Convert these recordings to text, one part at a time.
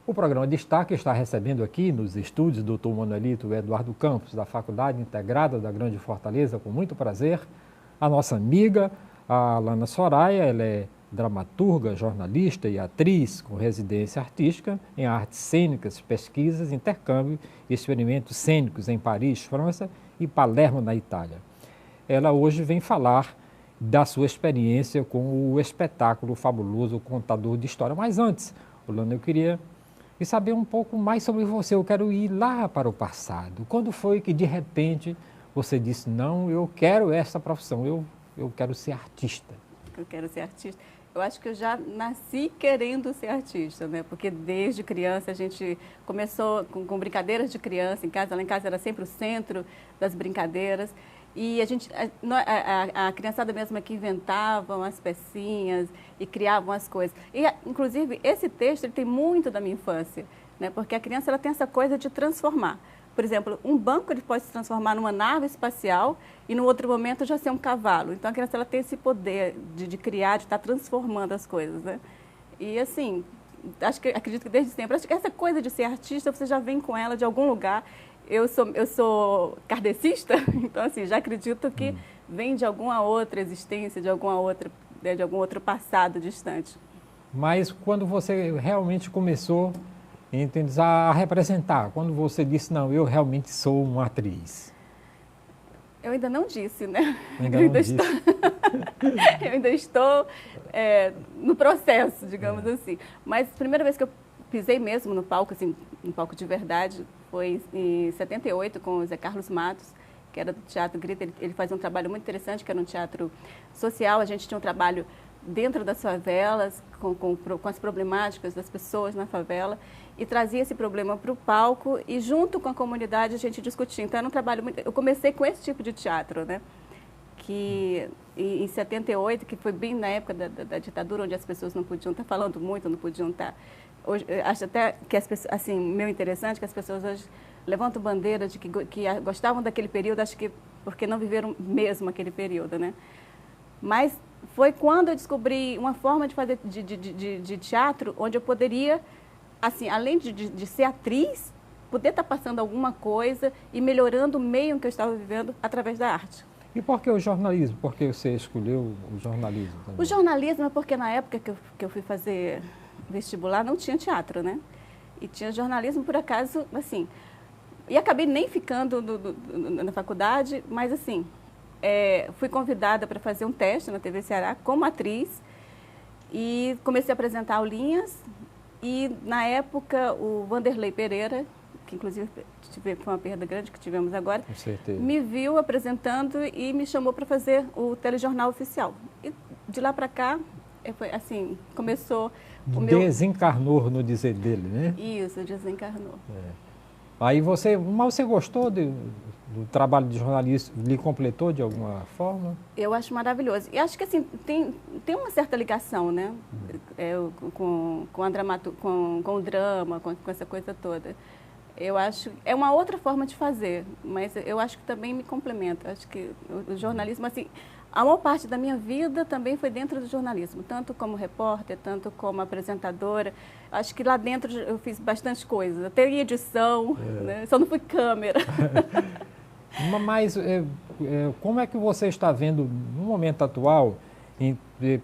O programa Destaque está recebendo aqui nos estúdios do Dr. Manuelito Eduardo Campos, da Faculdade Integrada da Grande Fortaleza, com muito prazer, a nossa amiga, a Alana Soraya. Ela é dramaturga, jornalista e atriz com residência artística em artes cênicas, pesquisas, intercâmbio e experimentos cênicos em Paris, França e Palermo, na Itália. Ela hoje vem falar da sua experiência com o espetáculo fabuloso Contador de História. Mas antes, Alana, eu queria saber um pouco mais sobre você. Eu quero ir lá para o passado. Quando foi que, de repente, você disse, não, eu quero essa profissão, eu quero ser artista? Eu quero ser artista. Eu acho que eu já nasci querendo ser artista, né? Porque desde criança a gente começou com brincadeiras de criança em casa. Lá em casa era sempre o centro das brincadeiras. E a criançada mesmo aqui inventavam as pecinhas e criavam as coisas. E, inclusive, esse texto ele tem muito da minha infância, né? Porque a criança ela tem essa coisa de transformar. Por exemplo, um banco ele pode se transformar numa nave espacial e, no outro momento, já ser um cavalo. Então, a criança ela tem esse poder de criar, de estar transformando as coisas, né? E, assim, acredito que desde sempre. Acho que essa coisa de ser artista, você já vem com ela de algum lugar. Eu sou kardecista, então assim, já acredito que vem de alguma outra existência, de algum outro passado distante. Mas quando você realmente começou, entende, a representar, quando você disse, não, eu realmente sou uma atriz? Eu ainda não disse, né? Ainda não disse. Eu ainda estou no processo, digamos assim. Mas a primeira vez que eu pisei mesmo no palco, assim, no palco de verdade, foi em 78 com o Zé Carlos Matos, que era do Teatro Grita. Ele fazia um trabalho muito interessante, que era um teatro social. A gente tinha um trabalho dentro das favelas, com as problemáticas das pessoas na favela, e trazia esse problema para o palco e junto com a comunidade a gente discutia. Então era um trabalho muito... Eu comecei com esse tipo de teatro, né? Que em 78, que foi bem na época da ditadura, onde as pessoas não podiam estar falando muito, não podiam estar... Hoje, acho até que as pessoas, assim, meu interessante, que as pessoas hoje levantam bandeira de que gostavam daquele período, acho que porque não viveram mesmo aquele período, né? Mas foi quando eu descobri uma forma de fazer de teatro, onde eu poderia, assim, além de ser atriz, poder estar passando alguma coisa e melhorando o meio em que eu estava vivendo através da arte. E por que o jornalismo? Por que você escolheu o jornalismo também? O jornalismo é porque na época que eu fui fazer vestibular não tinha teatro, né? E tinha jornalismo, por acaso, assim. E acabei nem ficando na faculdade, mas assim, fui convidada para fazer um teste na TV Ceará como atriz e comecei a apresentar aulinhas. E na época o Vanderlei Pereira, que inclusive foi uma perda grande que tivemos agora, Com certeza, me viu apresentando e me chamou para fazer o telejornal oficial. E de lá para cá, foi assim, começou o meu... Desencarnou, no dizer dele, né? Isso, desencarnou. Aí mas você gostou do trabalho de jornalista? Lhe completou de alguma forma? Eu acho maravilhoso. E acho que assim, tem uma certa ligação, né? Com o drama, com essa coisa toda. Eu acho, é uma outra forma de fazer, mas eu acho que também me complementa. Acho que o jornalismo, assim, a maior parte da minha vida também foi dentro do jornalismo, tanto como repórter, tanto como apresentadora. Acho que lá dentro eu fiz bastante coisa, até em edição, né? Só não fui câmera. Mas como é que você está vendo, no momento atual,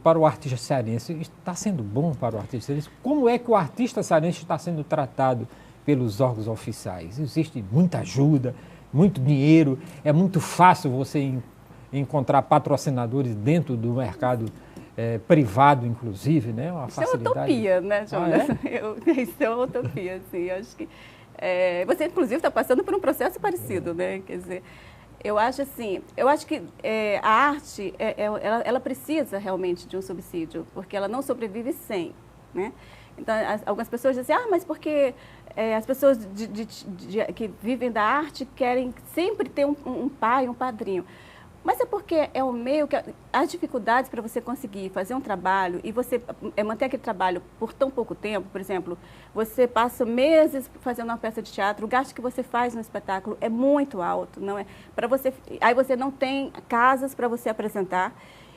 para o artista cearense? Está sendo bom para o artista cearense? Como é que o artista cearense está sendo tratado pelos órgãos oficiais? Existe muita ajuda, muito dinheiro, é muito fácil você encontrar patrocinadores dentro do mercado privado, inclusive, né? Uma facilidade. Isso é utopia, né, Jonas? Ah, Isso é uma utopia, assim. Eu acho que você, inclusive, está passando por um processo parecido, né? Quer dizer, eu acho que a arte, ela precisa realmente de um subsídio, porque ela não sobrevive sem, né? Então, algumas pessoas dizem, mas porque as pessoas que vivem da arte querem sempre ter um pai, um padrinho. Mas é porque é o meio que as dificuldades para você conseguir fazer um trabalho e você manter aquele trabalho por tão pouco tempo, por exemplo, você passa meses fazendo uma peça de teatro, o gasto que você faz no espetáculo é muito alto, não é? Aí você não tem casas para você apresentar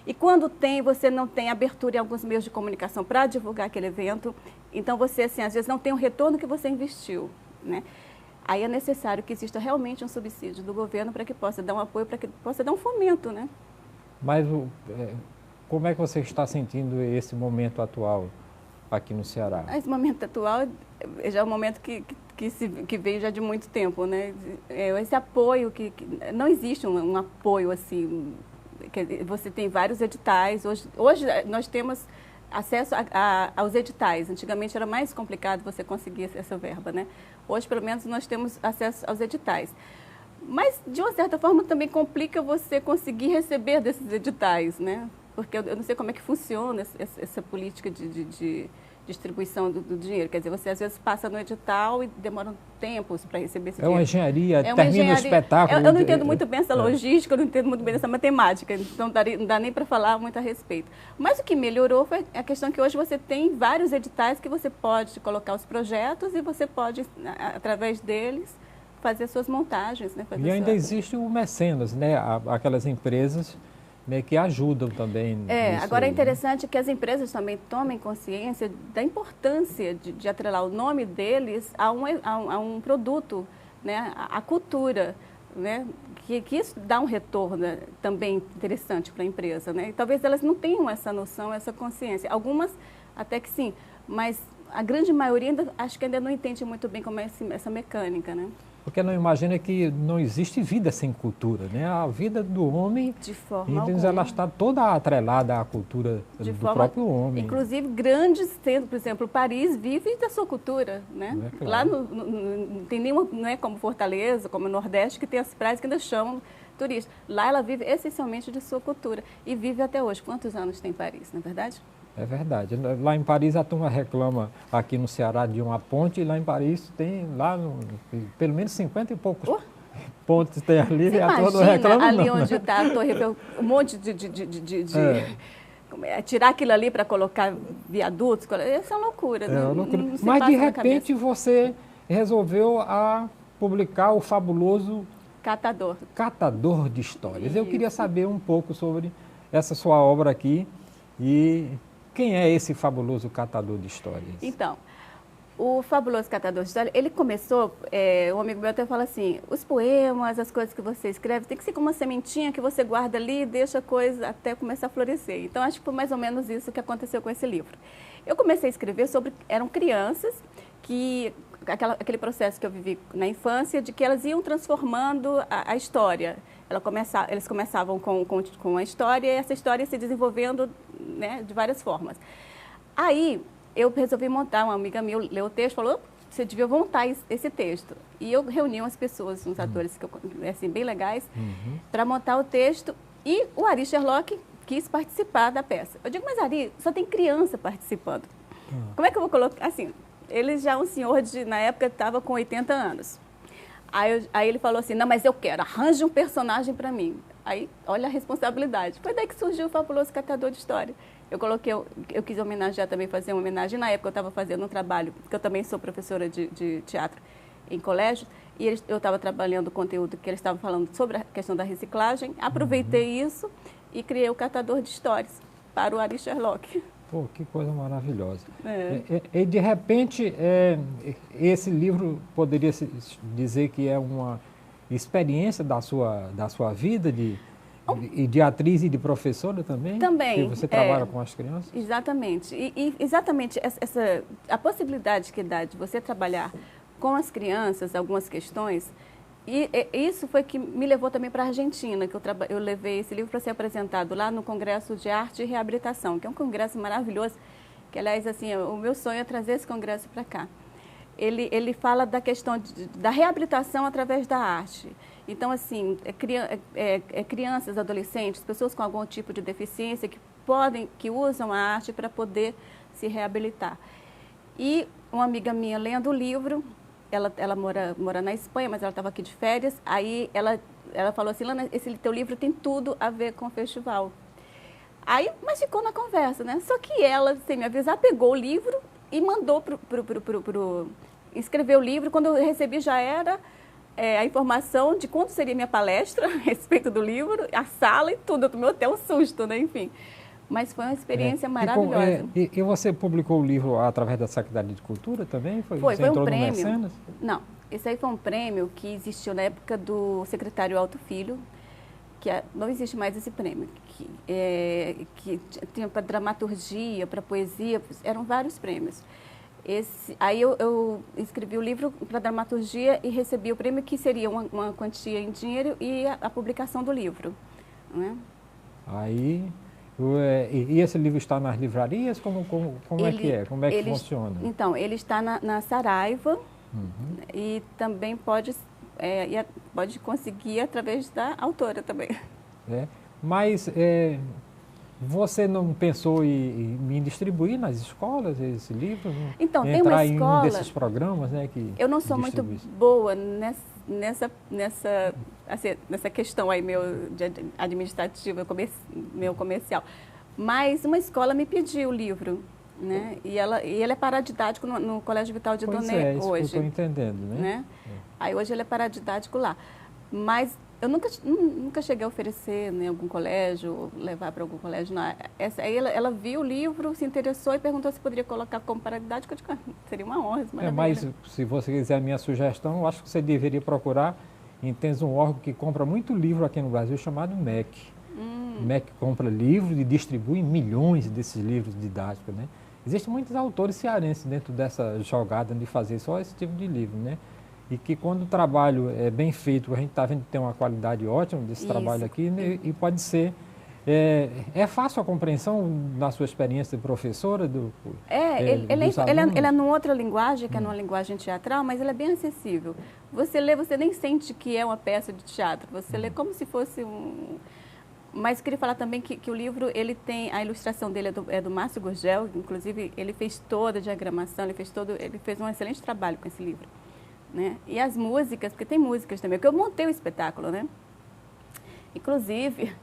E quando tem, você não tem abertura em alguns meios de comunicação para divulgar aquele evento. Então, você, assim, às vezes não tem o retorno que você investiu, né? Aí é necessário que exista realmente um subsídio do governo para que possa dar um apoio, para que possa dar um fomento, né? Mas como é que você está sentindo esse momento atual aqui no Ceará? Esse momento atual já é um momento que veio já de muito tempo, né? Esse apoio, não existe um apoio assim, você tem vários editais, hoje nós temos acesso aos editais, antigamente era mais complicado você conseguir essa verba, né? Hoje, pelo menos, nós temos acesso aos editais. Mas, de uma certa forma, também complica você conseguir receber desses editais, né? Porque eu não sei como é que funciona essa política de distribuição do dinheiro. Quer dizer, você às vezes passa no edital e demora tempos para receber esse dinheiro. É uma engenharia, termina o espetáculo. Eu não entendo muito bem essa logística, eu não entendo muito bem essa matemática, então não dá nem para falar muito a respeito. Mas o que melhorou foi a questão que hoje você tem vários editais que você pode colocar os projetos e você pode, através deles, fazer suas montagens. Né? E ainda existe o mecenas, né? Aquelas empresas, né, que ajudam também. Agora é interessante que as empresas também tomem consciência da importância de atrelar o nome deles a um produto, né, a cultura, né, que isso dá um retorno também interessante para a empresa. Né? E talvez elas não tenham essa noção, essa consciência. Algumas até que sim, mas a grande maioria acho que ainda não entende muito bem como é essa mecânica. Né? Porque não imagina que não existe vida sem cultura, né? A vida do homem, de forma alguma, ela está toda atrelada à cultura do próprio homem. Inclusive, grandes centros, por exemplo, Paris vive da sua cultura, né? Claro. Lá não tem nenhuma, não é como Fortaleza, como o Nordeste, que tem as praias que ainda chamam turistas. Lá ela vive essencialmente de sua cultura e vive até hoje. Quantos anos tem Paris, não é verdade? É verdade. Lá em Paris a turma reclama aqui no Ceará de uma ponte, e lá em Paris tem pelo menos 50 e poucos pontes tem ali. Você e a turma reclama ali não, onde né? está a torre, um monte tirar aquilo ali para colocar viadutos, isso é uma loucura. É uma loucura. Mas de repente você resolveu publicar o fabuloso Catador de Histórias. Isso. Eu queria saber um pouco sobre essa sua obra aqui e quem é esse fabuloso Catador de Histórias? Então, o fabuloso Catador de Histórias, ele começou, um amigo meu até fala assim, os poemas, as coisas que você escreve, tem que ser como uma sementinha que você guarda ali e deixa a coisa até começar a florescer. Então, acho que foi mais ou menos isso que aconteceu com esse livro. Eu comecei a escrever eram crianças que, aquele processo que eu vivi na infância, de que elas iam transformando a história. Eles começavam com a história e essa história ia se desenvolvendo, né, de várias formas. Aí eu resolvi montar, uma amiga minha leu o texto, falou, você devia montar esse texto. E eu reuni umas pessoas, uns atores assim, bem legais, para montar o texto. E o Ari Sherlock quis participar da peça. Eu digo, mas Ari, só tem criança participando. Como é que eu vou colocar? Assim, ele já é um senhor na época estava com 80 anos. Aí ele falou assim, não, mas eu quero, arranje um personagem para mim. Aí, olha a responsabilidade. Foi daí que surgiu o fabuloso Catador de História. Eu quis homenagear também, fazer uma homenagem. Na época eu estava fazendo um trabalho, porque eu também sou professora de teatro em colégio, e eu estava trabalhando o conteúdo que eles estavam falando sobre a questão da reciclagem. Aproveitei isso e criei o Catador de Histórias para o Ari Sherlock. Pô, que coisa maravilhosa. E de repente, esse livro poderia se dizer que é uma experiência da sua vida de atriz e de professora também? Também. Que você trabalha com as crianças? Exatamente. E exatamente a possibilidade que dá de você trabalhar com as crianças, algumas questões, e isso foi que me levou também para a Argentina, que eu levei esse livro para ser apresentado lá no Congresso de Arte e Reabilitação, que é um congresso maravilhoso, que, aliás, assim, o meu sonho é trazer esse congresso para cá. Ele fala da questão da reabilitação através da arte. Então, assim, crianças, adolescentes, pessoas com algum tipo de deficiência que usam a arte para poder se reabilitar. uma amiga minha lendo o livro, ela mora na Espanha, mas ela estava aqui de férias, aí ela falou assim, Lana, esse teu livro tem tudo a ver com o festival. Aí, mas ficou na conversa, né? Só que ela, sem me avisar, pegou o livro e mandou escreveu o livro. Quando eu recebi já era a informação de quando seria minha palestra a respeito do livro, a sala e tudo. Eu tomei até um susto, né? Enfim. Mas foi uma experiência maravilhosa. E você publicou o livro através da Secretaria de Cultura também? Foi entrou um prêmio. No Mecenas? Não, esse aí foi um prêmio que existiu na época do secretário Alto Filho, que não existe mais esse prêmio, que tinha para dramaturgia, para poesia, eram vários prêmios. Aí eu escrevi o livro para dramaturgia e recebi o prêmio, que seria uma quantia em dinheiro e a publicação do livro. Né? Aí, e esse livro está nas livrarias? Como é que é? Como é que funciona? Então, ele está na Saraiva e também pode conseguir através da autora também. Mas você não pensou em distribuir nas escolas esse livro? Então, tem entrar uma escola, em um desses programas, né? Eu não sou muito boa nessa questão aí administrativa, meu comercial. Mas uma escola me pediu o livro, né? E ele é paradidático no Colégio Vital de Donê hoje. Isso que eu estou entendendo, né? Aí hoje ele é paradidático lá. Mas eu nunca cheguei a oferecer em algum colégio, levar para algum colégio. Não. Aí ela viu o livro, se interessou e perguntou se poderia colocar como paradidático. Eu digo, seria uma honra. Mas se você quiser a minha sugestão, eu acho que você deveria procurar. Tem um órgão que compra muito livro aqui no Brasil chamado MEC. O MEC compra livros e distribui milhões desses livros didáticos, né? Existem muitos autores cearenses dentro dessa jogada de fazer só esse tipo de livro, né? E que quando o trabalho é bem feito, a gente está vendo que tem uma qualidade ótima desse trabalho aqui, né? E pode ser... É fácil a compreensão na sua experiência de professora? Ele é numa outra linguagem, que é numa linguagem teatral, mas ele é bem acessível. Você lê, você nem sente que é uma peça de teatro, você lê como se fosse um... Mas queria falar também que o livro, ele tem, a ilustração dele é do Márcio Gurgel, inclusive ele fez toda a diagramação, ele fez um excelente trabalho com esse livro. Né? E as músicas, porque tem músicas também, porque eu montei o espetáculo, né? Inclusive,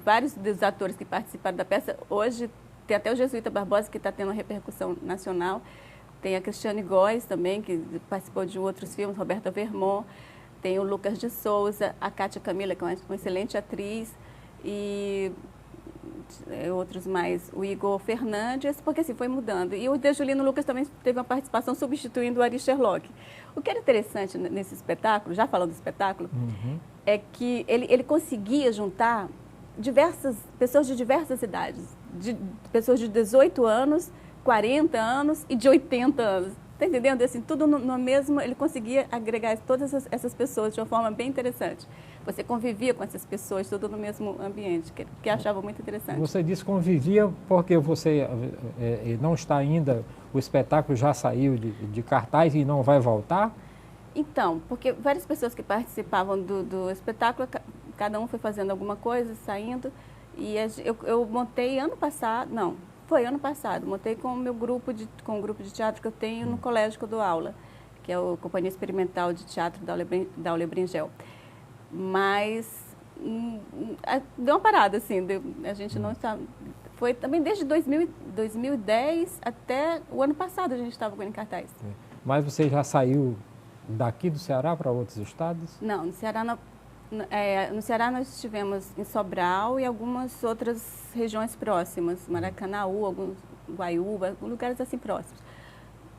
vários dos atores que participaram da peça, hoje tem até o Jesuíta Barbosa, que está tendo uma repercussão nacional, tem a Cristiane Góes também, que participou de outros filmes, Roberta Vermont, tem o Lucas de Souza, a Cátia Camila, que é uma excelente atriz, e outros mais, o Igor Fernandes, porque assim, foi mudando. E o De Julino Lucas também teve uma participação substituindo o Ari Sherlock. O que era interessante nesse espetáculo, já falando do espetáculo, é que ele conseguia juntar pessoas de diversas idades, pessoas de 18 anos, 40 anos e de 80 anos. Está entendendo? Assim, tudo no mesmo, ele conseguia agregar todas essas pessoas de uma forma bem interessante. Você convivia com essas pessoas, tudo no mesmo ambiente, que achava muito interessante. Você disse convivia porque você não está ainda, o espetáculo já saiu de cartaz e não vai voltar? Então, porque várias pessoas que participavam do espetáculo, cada um foi fazendo alguma coisa, saindo, e eu montei ano passado, foi ano passado, montei com o grupo de teatro que eu tenho no colégio que eu dou aula, que é a Companhia Experimental de Teatro da Auler Bringel. Mas deu uma parada, assim, a gente não está... Foi também desde 2010 até o ano passado a gente estava com ele em cartaz. Mas você já saiu daqui do Ceará para outros estados? Não, no Ceará no Ceará nós estivemos em Sobral e algumas outras regiões próximas, Maracanaú, Guaiúba, lugares assim próximos.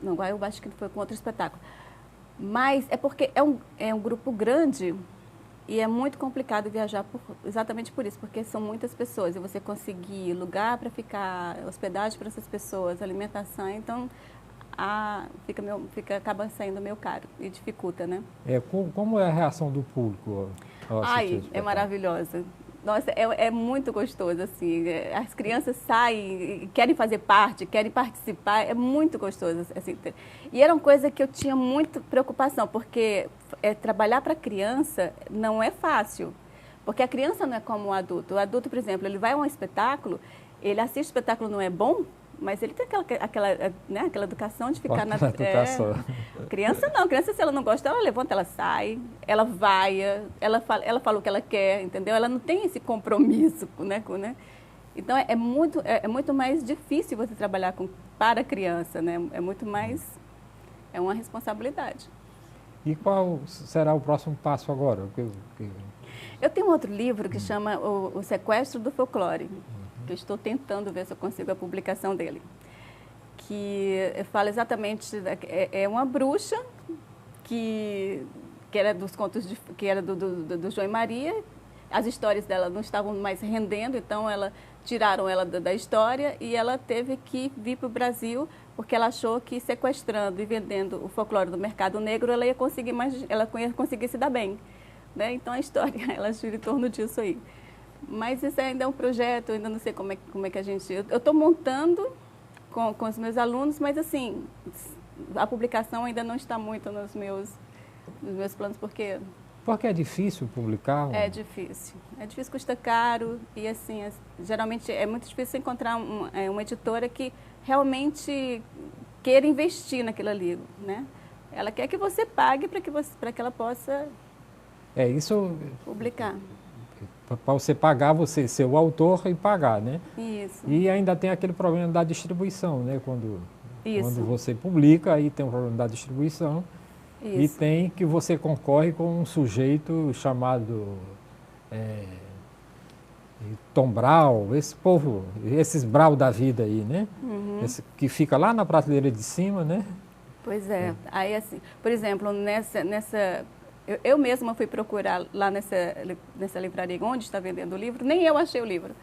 Não, Guaiúba acho que foi com outro espetáculo. Mas é porque é um grupo grande e é muito complicado viajar exatamente por isso, porque são muitas pessoas e você conseguir lugar para ficar, hospedagem para essas pessoas, alimentação, então acaba saindo meio caro e dificulta, né? Como é a reação do público? É maravilhosa. Nossa, é muito gostoso, assim. As crianças saem, querem fazer parte, querem participar, é muito gostoso. Assim. E era uma coisa que eu tinha muita preocupação, porque trabalhar para criança não é fácil. Porque a criança não é como o adulto. O adulto, por exemplo, ele vai a um espetáculo, ele assiste o espetáculo, não é bom, mas ele tem aquela educação de ficar na... Criança não, criança se ela não gosta, ela levanta, ela sai, ela vai, ela fala o que ela quer, entendeu? Ela não tem esse compromisso, né? Então é muito mais difícil você trabalhar para a criança, né? É muito mais, é uma responsabilidade. E qual será o próximo passo agora? Eu tenho um outro livro que chama O Sequestro do Folclore, que eu estou tentando ver se eu consigo a publicação dele. Que fala exatamente, é uma bruxa que era dos contos, que era do João e Maria. As histórias dela não estavam mais rendendo, então tiraram ela da história e ela teve que vir para o Brasil porque ela achou que sequestrando e vendendo o folclore do mercado negro ela ia conseguir se dar bem, né? Então a história ela gira em torno disso aí. Mas isso ainda é um projeto, eu ainda não sei como é que a gente... Eu estou montando com os meus alunos, mas assim, a publicação ainda não está muito nos meus planos, porque... Porque é difícil publicar? É difícil. É difícil, custa caro e assim, geralmente é muito difícil encontrar uma editora que realmente queira investir naquilo ali, né? Ela quer que você pague para que ela possa publicar. Para você pagar, você ser o autor e pagar, né? Isso. E ainda tem aquele problema da distribuição, né? Quando você publica, aí tem um problema da distribuição. Isso. E tem que você concorre com um sujeito chamado Tom Brau, esse povo, esses Brau da vida aí, né? Uhum. Esse, que fica lá na prateleira de cima, né? Pois é. Aí assim, por exemplo, eu mesma fui procurar lá nessa livraria onde está vendendo o livro, nem eu achei o livro,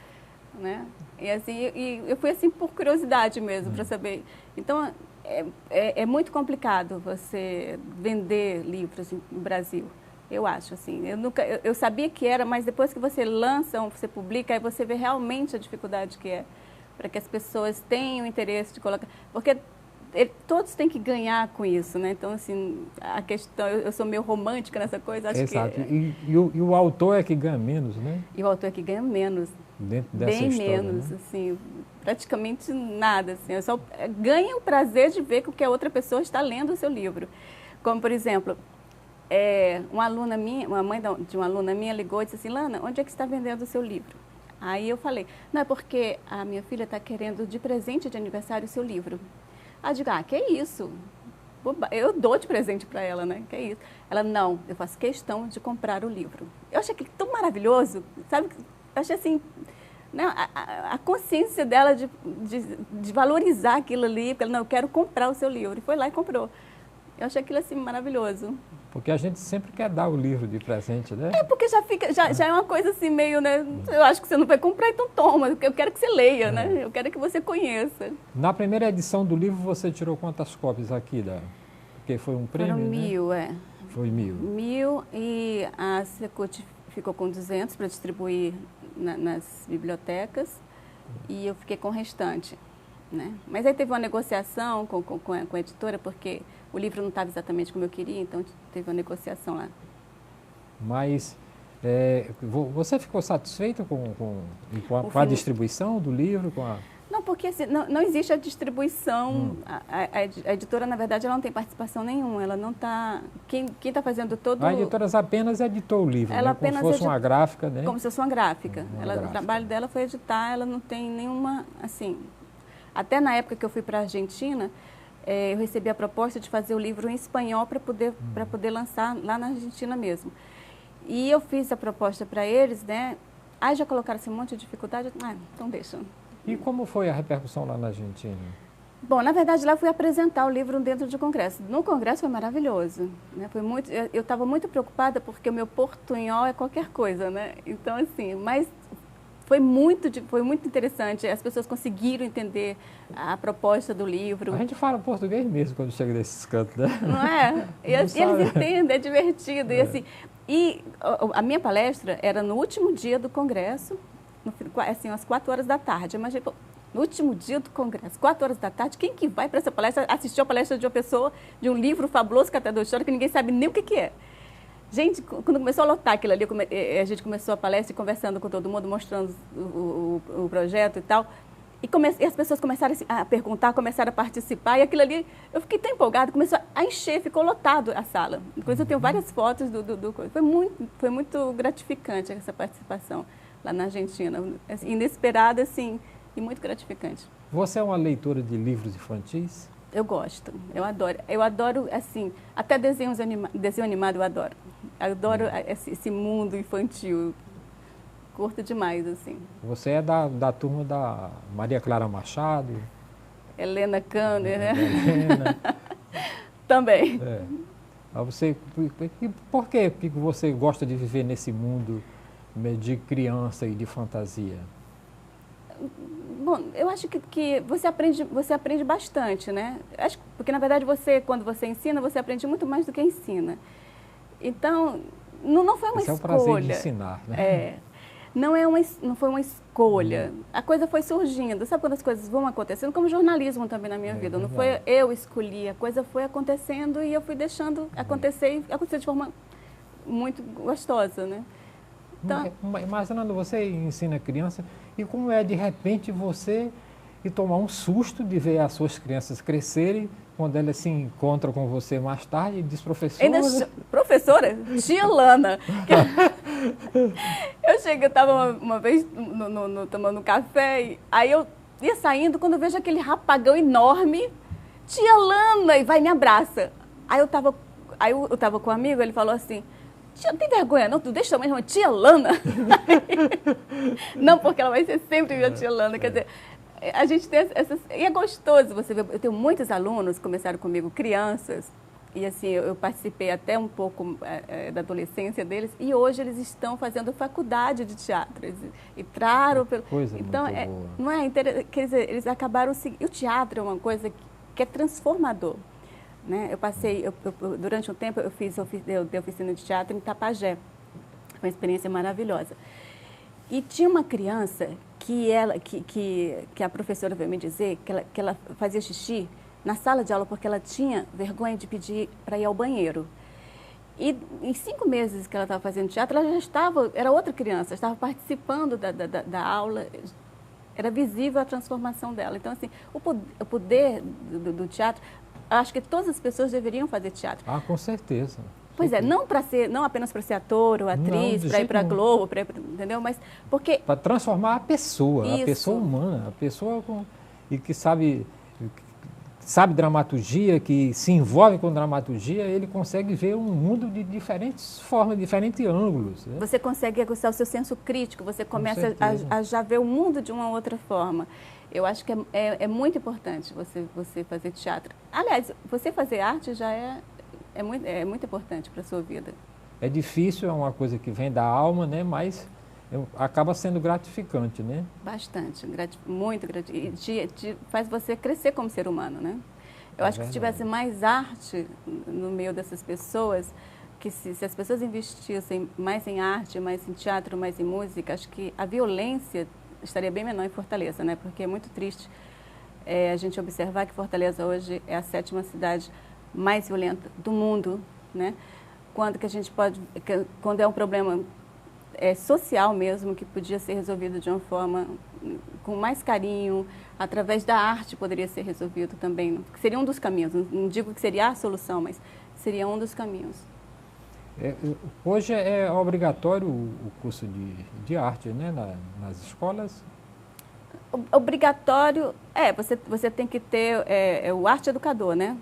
né? E assim, eu fui assim por curiosidade mesmo, para saber. Então, é muito complicado você vender livros no Brasil, eu acho, assim. Eu sabia que era, mas depois que você lança, você publica, aí você vê realmente a dificuldade que é para que as pessoas tenham interesse de colocar. Porque todos têm que ganhar com isso, né? Então, assim, a questão... Eu sou meio romântica nessa coisa, acho Exato. que... E o autor é que ganha menos, né? E o autor é que ganha menos. Dentro dessa bem história, menos, né? assim, praticamente nada, assim. Eu só ganho o prazer de ver que a outra pessoa está lendo o seu livro. Como, por exemplo, uma aluna minha, uma mãe de uma aluna minha ligou e disse assim, Lana, onde é que está vendendo o seu livro? Aí eu falei, não, é porque a minha filha está querendo de presente de aniversário o seu livro. Aí eu digo, que é isso? Eu dou de presente para ela, né? Que é isso? Ela, não, eu faço questão de comprar o livro. Eu achei aquilo tão maravilhoso, sabe? Eu achei assim, né, a consciência dela de valorizar aquilo ali, porque ela, não, eu quero comprar o seu livro. E foi lá e comprou. Eu achei aquilo assim maravilhoso. Porque a gente sempre quer dar o livro de presente, né? Porque já é uma coisa assim meio, né? Eu acho que você não vai comprar, então toma. Eu quero que você leia, né? Eu quero que você conheça. Na primeira edição do livro você tirou quantas cópias aqui? Porque foi um prêmio, Foram 1000, né? Foi 1000. 1000 e a Secult ficou com 200 para distribuir nas bibliotecas e eu fiquei com o restante, né? Mas aí teve uma negociação com a editora, porque o livro não estava exatamente como eu queria, então teve uma negociação lá. Mas você ficou satisfeita com a distribuição do livro? Não, porque assim, não existe a distribuição. A editora, na verdade, ela não tem participação nenhuma. Ela não está... Quem está fazendo todo... A editora apenas editou o livro, ela né? Como se fosse uma gráfica, né? Como se fosse uma gráfica. Gráfica. O trabalho dela foi editar, ela não tem nenhuma... Assim, até na época que eu fui para a Argentina, eu recebi a proposta de fazer o livro em espanhol para poder lançar lá na Argentina mesmo. E eu fiz a proposta para eles, né? Aí já colocaram assim, um monte de dificuldade. Então deixa. E como foi a repercussão lá na Argentina? Bom, na verdade, lá eu fui apresentar o livro dentro do congresso. No congresso foi maravilhoso, né? Eu estava muito preocupada porque o meu portunhol é qualquer coisa, né? Então, assim, mas foi muito interessante. As pessoas conseguiram entender a proposta do livro. A gente fala português mesmo quando chega nesses cantos, né? Não é? E eles entendem, é divertido. E a minha palestra era no último dia do congresso, assim, às 4 horas da tarde. Imagina, no último dia do congresso, 4 horas da tarde, quem que vai para essa palestra, assistir a palestra de uma pessoa, de um livro fabuloso, catador de história, que ninguém sabe nem o que é? Gente, quando começou a lotar aquilo ali, a gente começou a palestra conversando com todo mundo, mostrando o projeto e tal, e as pessoas começaram a perguntar, começaram a participar, e aquilo ali, eu fiquei tão empolgada, começou a encher, ficou lotado a sala. Inclusive, eu tenho várias fotos foi muito gratificante essa participação lá na Argentina, inesperada, assim, e muito gratificante. Você é uma leitora de livros infantis? Eu gosto, eu adoro. Eu adoro, assim, até desenho animado eu adoro. Eu adoro esse mundo infantil. Curto demais, assim. Você é da turma da Maria Clara Machado? Helena Kanner, né? Helena. Também. É. Por que você gosta de viver nesse mundo de criança e de fantasia? Bom, eu acho que você aprende bastante, né? Acho, porque, na verdade, quando você ensina, você aprende muito mais do que ensina. Então, não foi uma Esse escolha. É o prazer de ensinar, né? É. Não foi uma escolha. A coisa foi surgindo. Sabe quando as coisas vão acontecendo? Como jornalismo também na minha vida. Não foi eu escolhi, a coisa foi acontecendo e eu fui deixando acontecer e aconteceu de forma muito gostosa, né? Então, imaginando, você ensina criança e como é de repente você e tomar um susto de ver as suas crianças crescerem quando elas se encontram com você mais tarde e diz, professora... Professora? Tia Lana. Eu estava uma vez tomando um café, e aí eu ia saindo, quando eu vejo aquele rapagão enorme, tia Lana, e vai e me abraça. Aí eu estava com um amigo, ele falou assim, tia, não tem vergonha não? Tu deixa a mãe chamar tia Lana? Não, porque ela vai ser sempre minha tia Lana, quer dizer... A gente tem essas... E é gostoso você ver... Eu tenho muitos alunos que começaram comigo, crianças, e assim, eu participei até um pouco da adolescência deles, e hoje eles estão fazendo faculdade de teatro. Eles entraram pelo... Coisa então, muito boa. não é interessante, quer dizer, eles acabaram... E o teatro é uma coisa que é transformador. Né? Eu passei... durante um tempo, eu dei oficina de teatro em Tapajé. Foi uma experiência maravilhosa. E tinha uma criança que a professora veio me dizer que ela fazia xixi na sala de aula porque ela tinha vergonha de pedir para ir ao banheiro. E em 5 meses que ela estava fazendo teatro, ela já estava, era outra criança, estava participando da aula, era visível a transformação dela. Então, assim, o poder do teatro, acho que todas as pessoas deveriam fazer teatro. Ah, com certeza. Pois é, não apenas para ser ator ou atriz, para ir para a Globo, entendeu? Mas porque... Para transformar a pessoa humana, a pessoa e que sabe dramaturgia, que se envolve com dramaturgia, ele consegue ver um mundo de diferentes formas, diferentes ângulos. Né? Você consegue aguçar o seu senso crítico, você começa a já ver o mundo de uma outra forma. Eu acho que é muito importante você fazer teatro. Aliás, você fazer arte já é muito importante para a sua vida. É difícil, é uma coisa que vem da alma, né? Mas acaba sendo gratificante, né? Bastante, muito gratificante. E faz você crescer como ser humano, né? Eu acho que se tivesse mais arte no meio dessas pessoas, que se as pessoas investissem mais em arte, mais em teatro, mais em música, acho que a violência estaria bem menor em Fortaleza, né? Porque é muito triste a gente observar que Fortaleza hoje é a 7ª cidade mais violenta do mundo, né? Quando é um problema social mesmo, que podia ser resolvido de uma forma com mais carinho, através da arte poderia ser resolvido também, que seria um dos caminhos. Não digo que seria a solução, mas seria um dos caminhos. Hoje é obrigatório o curso de arte, né, nas escolas? Obrigatório, você tem que ter o arte educador, né?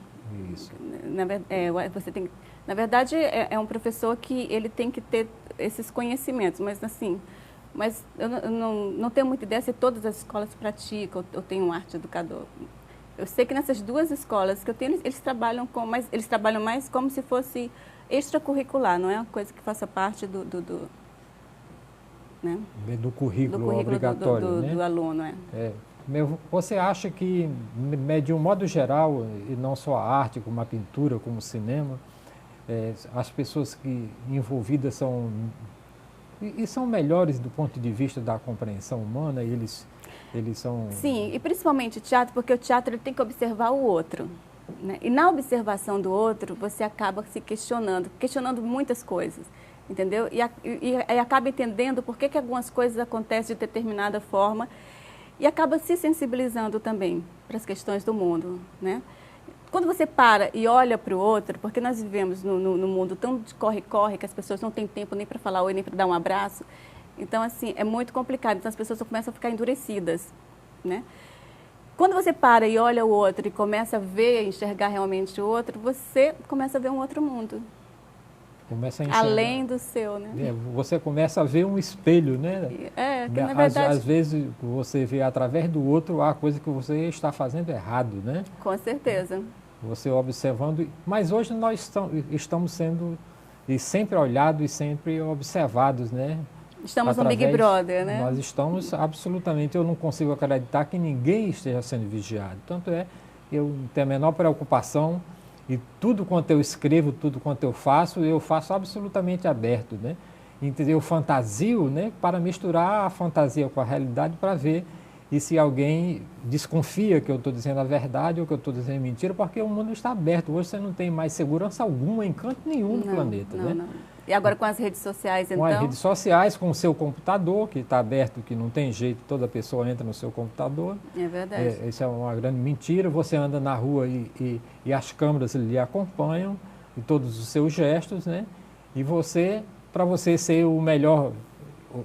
Isso. Na verdade, é um professor que ele tem que ter esses conhecimentos, mas eu não tenho muita ideia se todas as escolas praticam ou têm um arte educador. Eu sei que nessas 2 escolas que eu tenho, eles trabalham mais como se fosse extracurricular, não é uma coisa que faça parte né? do currículo obrigatório, né? do aluno, Você acha que, de um modo geral, e não só a arte, como a pintura, como o cinema, as pessoas envolvidas são melhores do ponto de vista da compreensão humana? Eles são... Sim, e principalmente teatro, porque o teatro ele tem que observar o outro. Né? E na observação do outro, você acaba se questionando muitas coisas. Entendeu? E acaba entendendo por que algumas coisas acontecem de determinada forma e acaba se sensibilizando também para as questões do mundo, né? Quando você para e olha para o outro, porque nós vivemos no mundo tão de corre-corre que as pessoas não têm tempo nem para falar oi, nem para dar um abraço, então, assim, é muito complicado. Então, as pessoas começam a ficar endurecidas, né? quando você para e olha o outro e começa a ver, enxergar realmente o outro, você começa a ver um outro mundo. Começa a enxergar. Além do seu, né? Você começa a ver um espelho, né? Que na verdade... Às vezes você vê através do outro a coisa que você está fazendo errado, né? Com certeza. Você observando, mas hoje nós estamos sendo e sempre olhados e sempre observados, né? Estamos no Big Brother, né? Nós estamos absolutamente, eu não consigo acreditar que ninguém esteja sendo vigiado. Tanto é, eu tenho a menor preocupação e tudo quanto eu escrevo, tudo quanto eu faço absolutamente aberto, né? Entendeu? Eu fantasio, né, para misturar a fantasia com a realidade para ver e se alguém desconfia que eu estou dizendo a verdade ou que eu estou dizendo mentira, porque o mundo está aberto. Hoje você não tem mais segurança alguma em canto nenhum do planeta, né? Não. E agora com as redes sociais, então? Com as redes sociais, com o seu computador, que está aberto, que não tem jeito, toda pessoa entra no seu computador. É verdade. Isso é uma grande mentira. Você anda na rua e as câmeras lhe acompanham, e todos os seus gestos, né? E você, para você ser o melhor,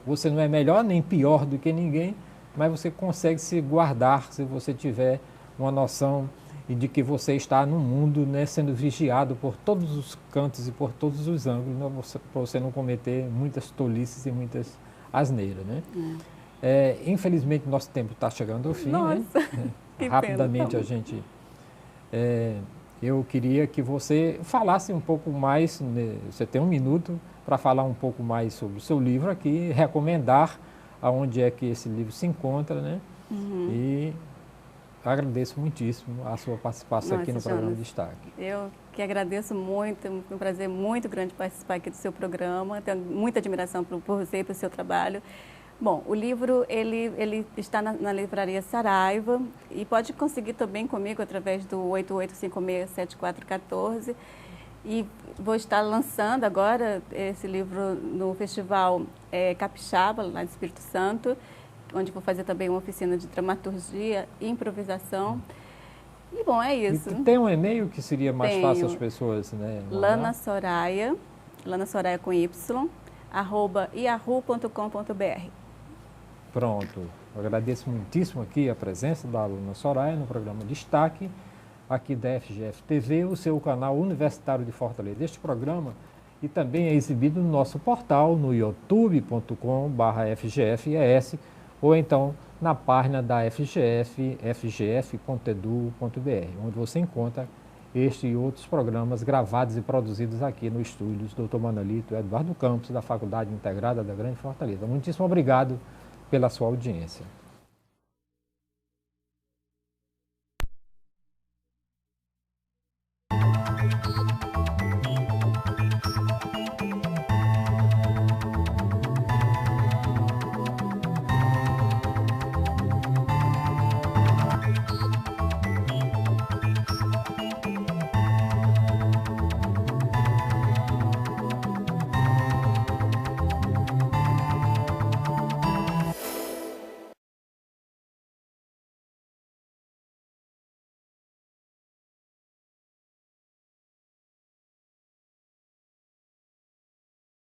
você não é melhor nem pior do que ninguém, mas você consegue se guardar se você tiver uma noção de que você está no mundo, né, sendo vigiado por todos os cantos e por todos os ângulos, né, para você não cometer muitas tolices e muitas asneiras, né? Infelizmente, nosso tempo está chegando ao fim, Nossa, né? que Rapidamente pena. a gente... eu queria que você falasse um pouco mais, né, você tem um minuto para falar um pouco mais sobre o seu livro aqui, recomendar aonde é que esse livro se encontra, né? E agradeço muitíssimo a sua participação aqui no programa Destaque. Eu que agradeço muito, é um prazer muito grande participar aqui do seu programa, tenho muita admiração por você e pelo seu trabalho. Bom, o livro ele está na livraria Saraiva e pode conseguir também comigo através do 88567414. E vou estar lançando agora esse livro no Festival Capixaba, lá do Espírito Santo, onde vou fazer também uma oficina de dramaturgia e improvisação. E, bom, é isso. E tem um e-mail que seria mais fácil as pessoas, né? Lana Soraya com Y, @yahoo.com.br. Pronto. Eu agradeço muitíssimo aqui a presença da Lana Soraya no programa Destaque, aqui da FGF TV, o seu canal universitário de Fortaleza. Este programa e também é exibido no nosso portal, no youtube.com/FGFES, ou então na página da FGF, fgf.edu.br, onde você encontra este e outros programas gravados e produzidos aqui no estúdios Dr. Manolito Eduardo Campos, da Faculdade Integrada da Grande Fortaleza. Muitíssimo obrigado pela sua audiência.